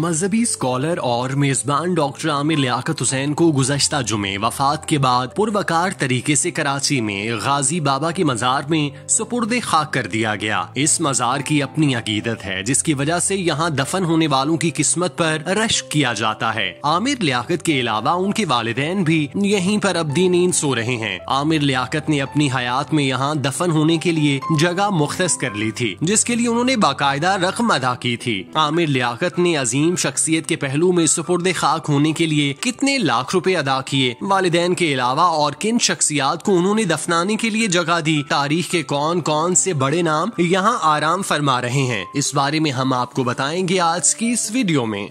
मजहबी स्कॉलर और मेजबान डॉक्टर आमिर लियाकत हुसैन को गुज़श्ता जुमे वफात के बाद पुरवकार तरीके से कराची में गाजी बाबा के मजार में सुपुर्दे खाक कर दिया गया। इस मजार की अपनी अकीदत है जिसकी वजह से यहाँ दफन होने वालों की किस्मत पर रश्क किया जाता है। आमिर लियाकत के अलावा उनके वालिदैन भी यहीं पर अब्दी नींद सो रहे हैं। आमिर लियाकत ने अपनी हयात में यहाँ दफन होने के लिए जगह मुख्तस कर ली थी जिसके लिए उन्होंने बाकायदा रकम अदा की थी। आमिर लियाकत ने अजीम शख्सियत के पहलू में सुपुर्दे खाक होने के लिए कितने लाख रुपए अदा किए, वालिदैन के अलावा और किन शख्सियात को उन्होंने दफनाने के लिए जगह दी, तारीख के कौन कौन से बड़े नाम यहाँ आराम फरमा रहे हैं, इस बारे में हम आपको बताएंगे आज की इस वीडियो में।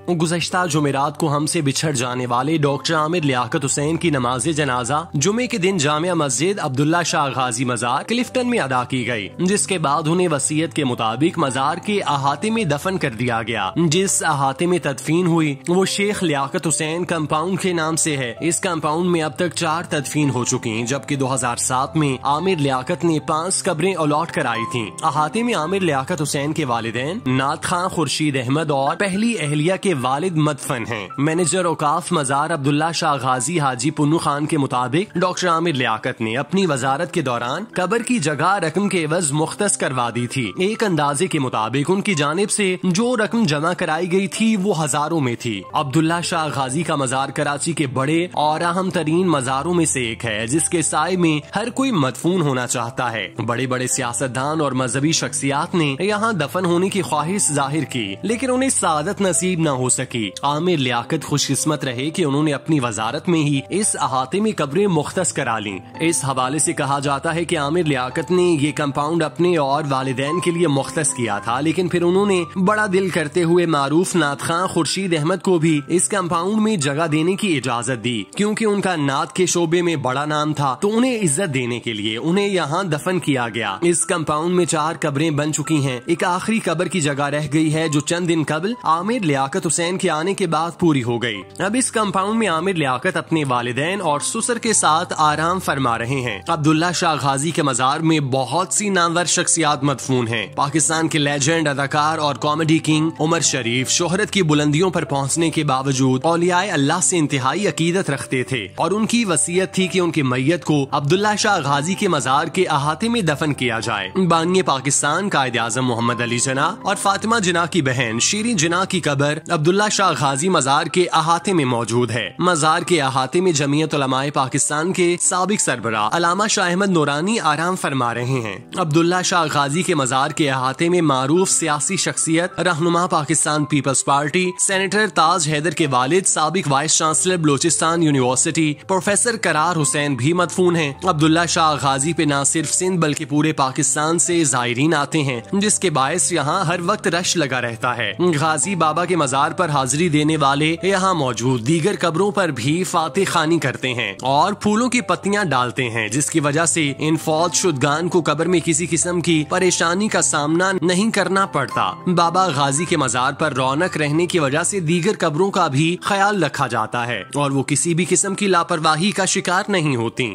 गुज़श्ता जुमेरात को हमसे बिछड़ जाने वाले डॉक्टर आमिर लियाकत हुसैन की नमाज जनाजा जुमे के दिन जामिया मस्जिद अब्दुल्ला शाह गाजी मजार क्लिफ्टन में अदा की गई, जिसके बाद उन्हें वसीयत के मुताबिक मजार के अहाते में दफन कर दिया गया। जिस अहाते में तदफीन हुई वो शेख लियाकत हुसैन कंपाउंड के नाम से है। इस कंपाउंड में अब तक 4 तदफीन हो चुकी, जबकि 2007 में आमिर लियाकत ने 5 कब्रें अलॉट कराई थी। अहाते में आमिर लियाकत हुसैन के वालिदैन नात खां खुर्शीद अहमद और पहली अहलिया के वालिद मदफन हैं। मैनेजर औकाफ मजार अब्दुल्ला शाह गाजी हाजी पुन्नू खान के मुताबिक डॉक्टर आमिर लियाकत ने अपनी वजारत के दौरान कब्र की जगह रकम के एवज मुख्तस करवा दी थी। एक अंदाजे के मुताबिक उनकी जानिब से जो रकम जमा कराई गई थी वो हजारों में थी। अब्दुल्ला शाह गाजी का मजार कराची के बड़े और अहम तरीन मजारों में से एक है जिसके साए में हर कोई मदफून होना चाहता है। बड़े बड़े सियासतदान और मजहबी शख्सियात ने यहाँ दफन होने की ख्वाहिश जाहिर की, लेकिन उन्हें सादत नसीब न हो सकी। आमिर लियाकत खुशकिस्मत रहे कि उन्होंने अपनी वजारत में ही इस अहाते में कब्रें मुख्तस करा ली। इस हवाले से कहा जाता है कि आमिर लियाकत ने ये कंपाउंड अपने और वालिदैन के लिए मुख्तस किया था, लेकिन फिर उन्होंने बड़ा दिल करते हुए मारूफ नात खां खुर्शीद अहमद को भी इस कंपाउंड में जगह देने की इजाजत दी, क्योंकि उनका नात के शोबे में बड़ा नाम था, तो उन्हें इज्जत देने के लिए उन्हें यहाँ दफन किया गया। इस कंपाउंड में 4 कब्रें बन चुकी हैं। एक आखिरी कब्र की जगह रह गई है जो चंद दिन कबल आमिर लियाकत हुसैन के आने के बाद पूरी हो गई। अब इस कंपाउंड में आमिर लियाकत अपने वालिदैन और ससुर के साथ आराम फरमा रहे हैं। अब्दुल्ला शाह गाजी के मजार में बहुत सी नामवर शख्सियात मदफून हैं। पाकिस्तान के लेजेंड अदाकार और कॉमेडी किंग उमर शरीफ शोहरत की बुलंदियों पर पहुंचने के बावजूद औलियाए अल्लाह से इंतहाई अकीदत रखते थे और उनकी वसीयत थी कि उनकी मैयत को अब्दुल्ला शाह गाजी के मजार के अहाते में दफन किया जाए। बानिए पाकिस्तान कायद आज़म मोहम्मद अली जिन्ना और फातिमा जिन्ना की बहन शीरीन जिन्ना की कब्र अब्दुल्ला शाह गाजी मजार के अहाते में मौजूद है। मजार के अहाते में जमीयत उलमाए पाकिस्तान के साबिक सरबराह अल्लामा शाह अहमद नूरानी आराम फरमा रहे हैं। अब्दुल्ला शाह गाजी के मजार के अहाते में मारूफ सियासी शख्सियत रहनुमा पाकिस्तान पीपल्स पार्टी सेनेटर ताज हैदर के वालिद साबिक vice chancellor Balochistan university professor करार हुसैन भी मदफून हैं। अब्दुल्ला शाह गाजी पे न सिर्फ सिंध बल्कि पूरे पाकिस्तान से ज़ायरीन आते हैं, जिसके बायस यहाँ हर वक्त रश लगा रहता है। गाजी बाबा के मजार पर हाजिरी देने वाले यहाँ मौजूद दीगर कब्रों पर भी फातिह खानी करते हैं और फूलों की पत्तियां डालते हैं, जिसकी वजह से इन फौत शुदगान को कब्र में किसी किस्म की परेशानी का सामना नहीं करना पड़ता। बाबा गाजी के मजार पर रौनक रहने की वजह से दीगर कब्रों का भी ख्याल रखा जाता है और वो किसी भी किस्म की लापरवाही का शिकार नहीं होती।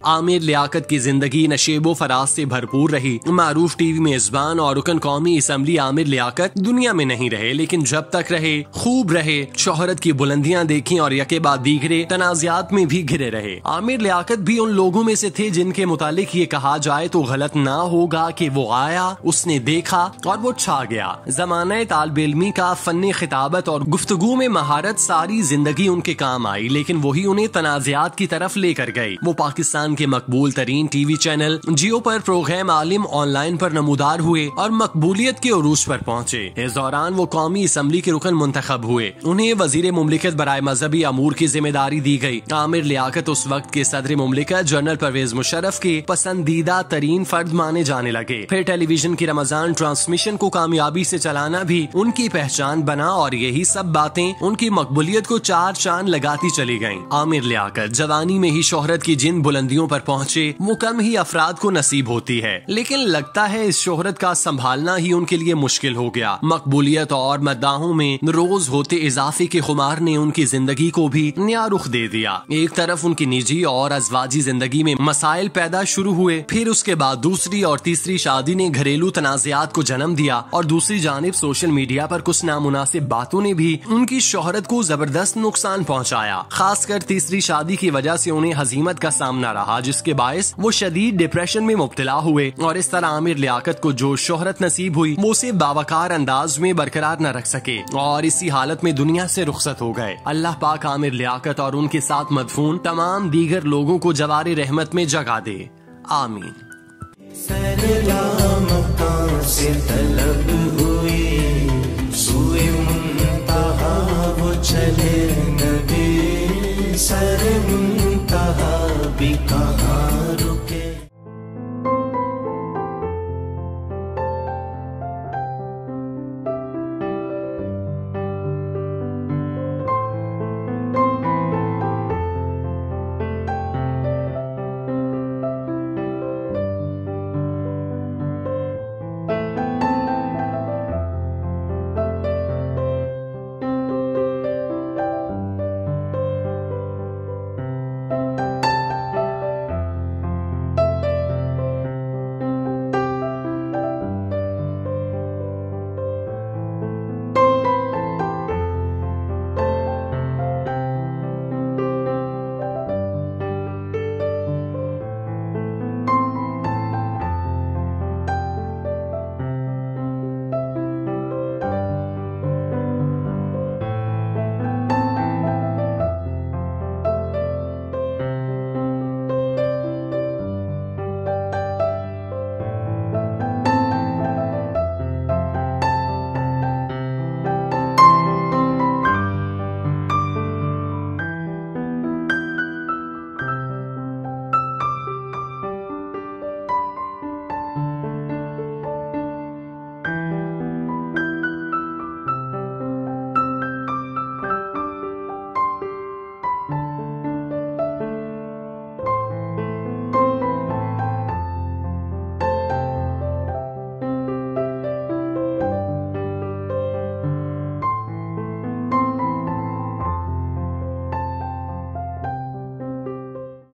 आमिर लियाकत की जिंदगी नशेबो फराज से भरपूर रही। मारूफ टीवी मेजबान और रुकन कौमी असम्बली आमिर लियाकत दुनिया में नहीं रहे, लेकिन जब तक रहे खूब रहे, शोहरत की बुलंदियां देखी और यके बाद दीगरे तनाज़ात में भी घिरे रहे। आमिर लियाकत भी उन लोगों में से थे जिनके मुतालिक ये कहा जाए तो गलत ना होगा कि वो आया, उसने देखा और वो छा गया। ज़माना तालिब इल्मी का फन्ने खिताबत और गुफ्तगू में महारत सारी जिंदगी उनके काम आई, लेकिन वही उन्हें तनाज़ात की तरफ लेकर गई। वो पाकिस्तान पाकिस्तान के मकबूल तरीन टीवी चैनल जियो पर प्रोग्राम आलिम ऑनलाइन पर नमूदार हुए और मकबूलियत के उरूज पर पहुंचे। इस दौरान वो कौमी असम्बली के रुकन मुंतखब हुए। उन्हें वजीर मुमलिकत बराए मजहबी अमूर की जिम्मेदारी दी गई। आमिर लियाकत उस वक्त के सदर मुमलिकत जनरल परवेज मुशर्रफ के पसंदीदा तरीन फर्द माने जाने लगे। फिर टेलीविजन की रमजान ट्रांसमिशन को कामयाबी से चलाना भी उनकी पहचान बना और यही सब बातें उनकी मकबूलियत को चार चांद लगाती चली गयी। आमिर लियाकत जवानी में ही शोहरत की जिन बुलंदियों पर पहुँचे वो कम ही अफराद को नसीब होती है, लेकिन लगता है इस शोहरत का संभालना ही उनके लिए मुश्किल हो गया। मकबूलियत और मद्दाहों में रोज होते इजाफे के खुमार ने उनकी जिंदगी को भी नया रुख दे दिया। एक तरफ उनकी निजी और अजवाजी जिंदगी में मसाइल पैदा शुरू हुए, फिर उसके बाद दूसरी और तीसरी शादी ने घरेलू तनाज़ात को जन्म दिया और दूसरी जानिब सोशल मीडिया पर कुछ नामुनासिब बातों ने भी उनकी शोहरत को जबरदस्त नुकसान पहुंचाया। खासकर तीसरी शादी की वजह से उन्हें हजीमत का सामना रहा, जिसके बायस वो शदीद डिप्रेशन में मुब्तला हुए और इस तरह आमिर लियाकत को जो शोहरत नसीब हुई वो उसे बावकार अंदाज में बरकरार न रख सके और इसी हालत में दुनिया से रुखसत हो गए। अल्लाह पाक आमिर लियाकत और उनके साथ मदफून तमाम दीगर लोगों को जवारे रहमत में जगा दे। आमीन। से तलब हुई सूए मुंतहा वो चले नबी, सर मुंतहा भी कहाँ